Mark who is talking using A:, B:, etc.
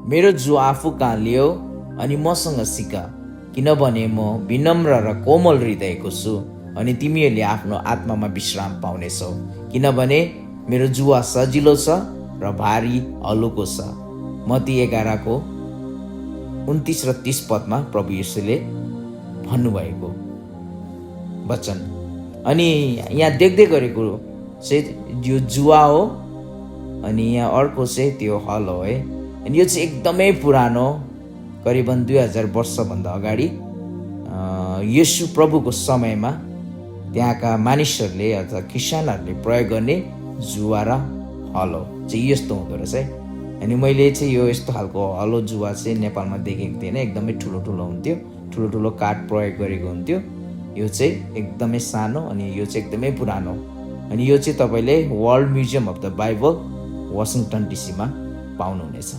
A: मेरो जुवा आफू कहाँ ल्याऊ अनि मसँग सिक, किनभने म विनम्र र कोमल हृदयको छु अनि तिमीहरूले आफ्नो आत्मामा विश्राम पाउनेछौ। किनभने मेरो जुवा सजिलो छ र भारी हलुको छ। मत्ती 11:29 र 30 पदमा प्रभु येशूले भन्नुभएको वचन। अनि यहाँ देख्दै गरेको चाहिँ यो जुवा हो, अनि यहाँ अर्को चाहिँ त्यो हल हो है। अनि यो चाहिँ एकदमै पुरानो, करिबन 2000 वर्षभन्दा अगाडि येशू प्रभुको समयमा त्यहाँका मानिसहरूले अथवा किसानहरूले प्रयोग गर्ने जुवा र हलो चाहिँ यस्तो हुँदो रहेछ है। अनि मैले चाहिँ यो यस्तो खालको हलो जुवा चाहिँ नेपालमा देखेको थिएन। एकदमै ठुलो ठुलो हुन्थ्यो, ठुलो ठुलो काठ प्रयोग गरेको हुन्थ्यो। यो चाहिँ एकदमै सानो अनि यो चाहिँ एकदमै पुरानो। अनि यो चाहिँ तपाईँले world museum of the Bible Washington डिसीमा पाउनुहुनेछ।